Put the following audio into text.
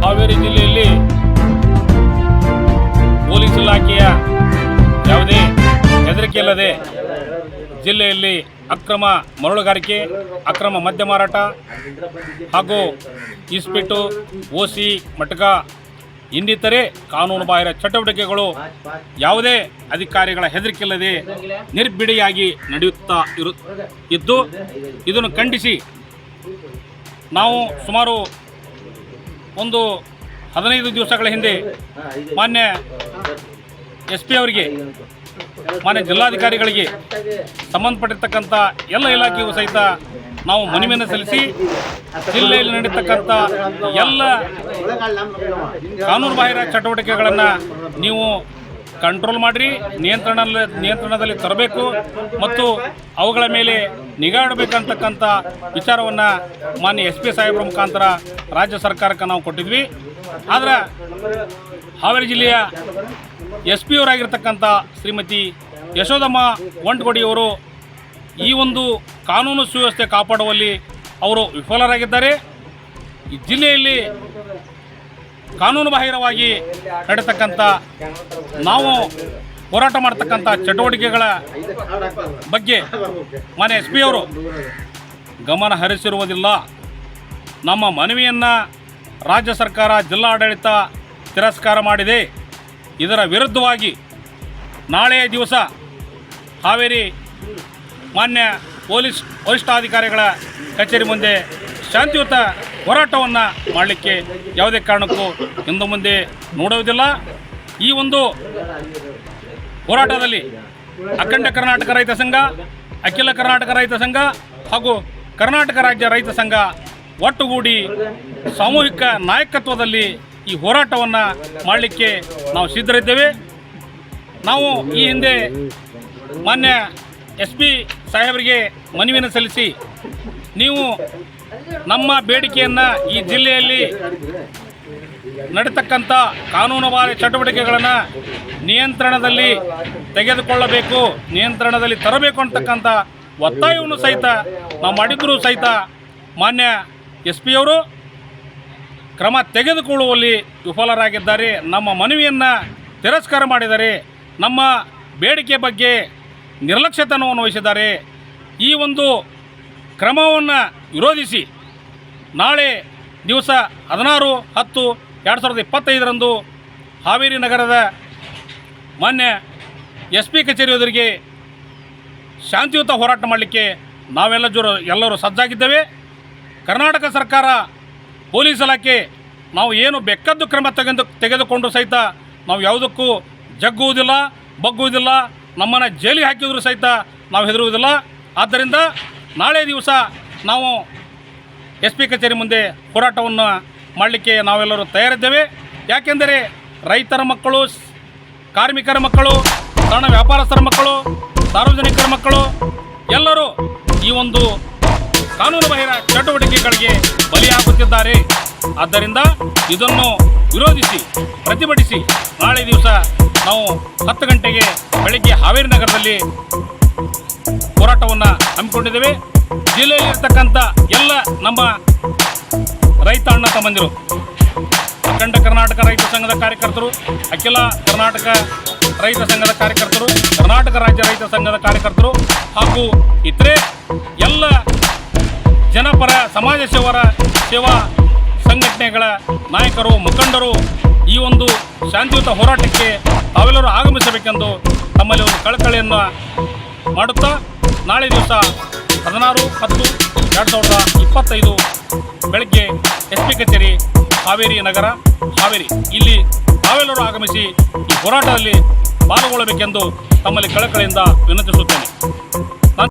ಹಾವೇರಿ ಜಿಲ್ಲೆಯಲ್ಲಿ ಪೊಲೀಸ್ ಇಲಾಖೆಯ ಯಾವುದೇ ಹೆದರಿಕೆ ಇಲ್ಲದೆ ಜಿಲ್ಲೆಯಲ್ಲಿ ಅಕ್ರಮ ಮರಳುಗಾರಿಕೆ, ಅಕ್ರಮ ಮದ್ಯ ಮಾರಾಟ ಹಾಗೂ ಇಸ್ಪೀಟು, ಓಸಿ, ಮಟಕ ಇನ್ನಿತರೆ ಕಾನೂನು ಬಾಹಿರ ಚಟುವಟಿಕೆಗಳು ಯಾವುದೇ ಅಧಿಕಾರಿಗಳ ಹೆದರಿಕೆಯಿಲ್ಲದೆ ನಿರ್ಬಿಡಿಯಾಗಿ ನಡೆಯುತ್ತಾ ಇದ್ದು ಇದನ್ನು ಖಂಡಿಸಿ ನಾವು ಸುಮಾರು ಒಂದು 15 ದಿವಸಗಳ ಹಿಂದೆ ಮಾನ್ಯ SP ಅವರಿಗೆ, ಮಾನ್ಯ ಜಿಲ್ಲಾಧಿಕಾರಿಗಳಿಗೆ, ಸಂಬಂಧಪಟ್ಟಿರ್ತಕ್ಕಂಥ ಎಲ್ಲ ಇಲಾಖೆಗೂ ಸಹಿತ ನಾವು ಮನವಿಯನ್ನು ಸಲ್ಲಿಸಿ ಜಿಲ್ಲೆಯಲ್ಲಿ ನಡೀತಕ್ಕಂಥ ಎಲ್ಲ ಕಾನೂನು ಬಾಹಿರ ಚಟುವಟಿಕೆಗಳನ್ನು ನೀವು ಕಂಟ್ರೋಲ್ ಮಾಡಿರಿ, ನಿಯಂತ್ರಣದಲ್ಲಿ ತರಬೇಕು ಮತ್ತು ಅವುಗಳ ಮೇಲೆ ನಿಗಾ ಇಡಬೇಕಂತಕ್ಕಂಥ ವಿಚಾರವನ್ನು ಮಾನ್ಯ SP ಸಾಹೇಬರ ಮುಖಾಂತರ ರಾಜ್ಯ ಸರ್ಕಾರಕ್ಕೆ ನಾವು ಕೊಟ್ಟಿದ್ವಿ. ಆದರೆ ಹಾವೇರಿ ಜಿಲ್ಲೆಯ SP ಅವರಾಗಿರ್ತಕ್ಕಂಥ ಶ್ರೀಮತಿ ಯಶೋಧಮ್ಮ ವಂಟಗೋಡಿಯವರು ಈ ಒಂದು ಕಾನೂನು ಸುವ್ಯವಸ್ಥೆ ಕಾಪಾಡುವಲ್ಲಿ ಅವರು ವಿಫಲರಾಗಿದ್ದಾರೆ. ಈ ಜಿಲ್ಲೆಯಲ್ಲಿ ಕಾನೂನು ಬಾಹಿರವಾಗಿ ನಡೆತಕ್ಕಂಥ ನಾವು ಹೋರಾಟ ಮಾಡ್ತಕ್ಕಂಥ ಚಟುವಟಿಕೆಗಳ ಬಗ್ಗೆ ಮಾನ್ಯ SP ಅವರು ಗಮನ ಹರಿಸಿರುವುದಿಲ್ಲ. ನಮ್ಮ ಮನವಿಯನ್ನು ರಾಜ್ಯ ಸರ್ಕಾರ, ಜಿಲ್ಲಾಡಳಿತ ತಿರಸ್ಕಾರ ಮಾಡಿದೆ. ಇದರ ವಿರುದ್ಧವಾಗಿ ನಾಳೆಯ ದಿವಸ ಹಾವೇರಿ ಮಾನ್ಯ ಪೊಲೀಸ್ ವರಿಷ್ಠಾಧಿಕಾರಿಗಳ ಕಚೇರಿ ಮುಂದೆ ಶಾಂತಿಯುತ ಹೋರಾಟವನ್ನು ಮಾಡಲಿಕ್ಕೆ ಯಾವುದೇ ಕಾರಣಕ್ಕೂ ಹಿಂದೆ ಮುಂದೆ ನೋಡುವುದಿಲ್ಲ. ಈ ಒಂದು ಹೋರಾಟದಲ್ಲಿ ಅಖಂಡ ಕರ್ನಾಟಕ ರೈತ ಸಂಘ, ಅಖಿಲ ಕರ್ನಾಟಕ ರೈತ ಸಂಘ ಹಾಗೂ ಕರ್ನಾಟಕ ರಾಜ್ಯ ರೈತ ಸಂಘ ಒಟ್ಟುಗೂಡಿ ಸಾಮೂಹಿಕ ನಾಯಕತ್ವದಲ್ಲಿ ಈ ಹೋರಾಟವನ್ನು ಮಾಡಲಿಕ್ಕೆ ನಾವು ಸಿದ್ಧರಿದ್ದೇವೆ. ನಾವು ಈ ಹಿಂದೆ ಮಾನ್ಯ SP ಸಾಹೇಬರಿಗೆ ಮನವಿಯನ್ನು ಸಲ್ಲಿಸಿ ನೀವು ನಮ್ಮ ಬೇಡಿಕೆಯನ್ನು ಈ ಜಿಲ್ಲೆಯಲ್ಲಿ ನಡೀತಕ್ಕಂಥ ಕಾನೂನುಬಾಹಿರ ಚಟುವಟಿಕೆಗಳನ್ನು ನಿಯಂತ್ರಣದಲ್ಲಿ ತೆಗೆದುಕೊಳ್ಳಬೇಕು, ನಿಯಂತ್ರಣದಲ್ಲಿ ತರಬೇಕು ಅಂತಕ್ಕಂಥ ಒತ್ತಾಯವನ್ನು ಸಹಿತ ನಾವು ಮಾಡಿದ್ರೂ ಸಹಿತ ಮಾನ್ಯ SP ಅವರು ಕ್ರಮ ತೆಗೆದುಕೊಳ್ಳುವಲ್ಲಿ ವಿಫಲರಾಗಿದ್ದಾರೆ. ನಮ್ಮ ಮನವಿಯನ್ನು ತಿರಸ್ಕಾರ ಮಾಡಿದ್ದಾರೆ. ನಮ್ಮ ಬೇಡಿಕೆ ಬಗ್ಗೆ ನಿರ್ಲಕ್ಷ್ಯತನವನ್ನು ವಹಿಸಿದ್ದಾರೆ. ಈ ಒಂದು ಕ್ರಮವನ್ನು ವಿರೋಧಿಸಿ ನಾಳೆ ದಿವಸ 16/10/2025 ಹಾವೇರಿ ನಗರದ ಮಾನ್ಯ SP ಕಚೇರಿ ಎದುರಿಗೆ ಶಾಂತಿಯುತ ಹೋರಾಟ ಮಾಡಲಿಕ್ಕೆ ಎಲ್ಲರೂ ಸಜ್ಜಾಗಿದ್ದೇವೆ. ಕರ್ನಾಟಕ ಸರ್ಕಾರ, ಪೊಲೀಸ್ ಇಲಾಖೆ ನಾವು ಏನು ಬೆಕ್ಕದ್ದು ಕ್ರಮ ತೆಗೆದುಕೊಂಡು ಸಹಿತ ನಾವು ಯಾವುದಕ್ಕೂ ಜಗ್ಗುವುದಿಲ್ಲ, ಬಗ್ಗುವುದಿಲ್ಲ. ನಮ್ಮನ್ನು ಜೈಲಿಗೆ ಹಾಕಿದರೂ ಸಹಿತ ನಾವು ಹೆದರುವುದಿಲ್ಲ. ಆದ್ದರಿಂದ ನಾಳೆ ದಿವಸ ನಾವು SP ಕಚೇರಿ ಮುಂದೆ ಹೋರಾಟವನ್ನು ಮಾಡಲಿಕ್ಕೆ ನಾವೆಲ್ಲರೂ ತಯಾರಿದ್ದೇವೆ. ಯಾಕೆಂದರೆ ರೈತರ ಮಕ್ಕಳು, ಕಾರ್ಮಿಕರ ಮಕ್ಕಳು, ಸಣ್ಣ ವ್ಯಾಪಾರಸ್ಥರ ಮಕ್ಕಳು, ಸಾರ್ವಜನಿಕರ ಮಕ್ಕಳು ಎಲ್ಲರೂ ಈ ಒಂದು ಕಾನೂನು ಬಾಹಿರ ಚಟುವಟಿಕೆಗಳಿಗೆ ಬಲಿಯಾಗುತ್ತಿದ್ದಾರೆ. ಆದ್ದರಿಂದ ಇದನ್ನು ವಿರೋಧಿಸಿ, ಪ್ರತಿಭಟಿಸಿ ನಾಳೆ ದಿವಸ ನಾವು 10 ಗಂಟೆಗೆ ಬೆಳಗ್ಗೆ ಹಾವೇರಿ ನಗರದಲ್ಲಿ ಹೋರಾಟವನ್ನು ಹಮ್ಮಿಕೊಂಡಿದ್ದೇವೆ. ಜಿಲ್ಲೆಯಲ್ಲಿರ್ತಕ್ಕಂಥ ಎಲ್ಲ ನಮ್ಮ ರೈತ ಅಣ್ಣ ತಮ್ಮಂದಿರು, ಅಖಂಡ ಕರ್ನಾಟಕ ರೈತ ಸಂಘದ ಕಾರ್ಯಕರ್ತರು, ಅಖಿಲ ಕರ್ನಾಟಕ ರೈತ ಸಂಘದ ಕಾರ್ಯಕರ್ತರು, ಕರ್ನಾಟಕ ರಾಜ್ಯ ರೈತ ಸಂಘದ ಕಾರ್ಯಕರ್ತರು ಹಾಗೂ ಇತರೆ ಎಲ್ಲ ಜನಪರ ಸಮಾಜ ಸೇವಾ ಸಂಘಟನೆಗಳ ನಾಯಕರು, ಮುಖಂಡರು ಈ ಒಂದು ಶಾಂತಿಯುತ ಹೋರಾಟಕ್ಕೆ ತಾವೆಲ್ಲರೂ ಆಗಮಿಸಬೇಕೆಂದು ತಮ್ಮಲ್ಲಿ ಒಂದು ಕಳಕಳಿಯನ್ನು ಮಾಡುತ್ತಾ ನಾಳೆ ದಿವಸ 16/10/2025 ಬೆಳಗ್ಗೆ SP ಕಚೇರಿ ಹಾವೇರಿ ನಗರ, ಹಾವೇರಿ ಇಲ್ಲಿ ತಾವೆಲ್ಲರೂ ಆಗಮಿಸಿ ಈ ಹೋರಾಟದಲ್ಲಿ ಪಾಲ್ಗೊಳ್ಳಬೇಕೆಂದು ತಮ್ಮಲ್ಲಿ ಕಳಕಳಿಯಿಂದ ವಿನಂತಿಸುತ್ತೇನೆ.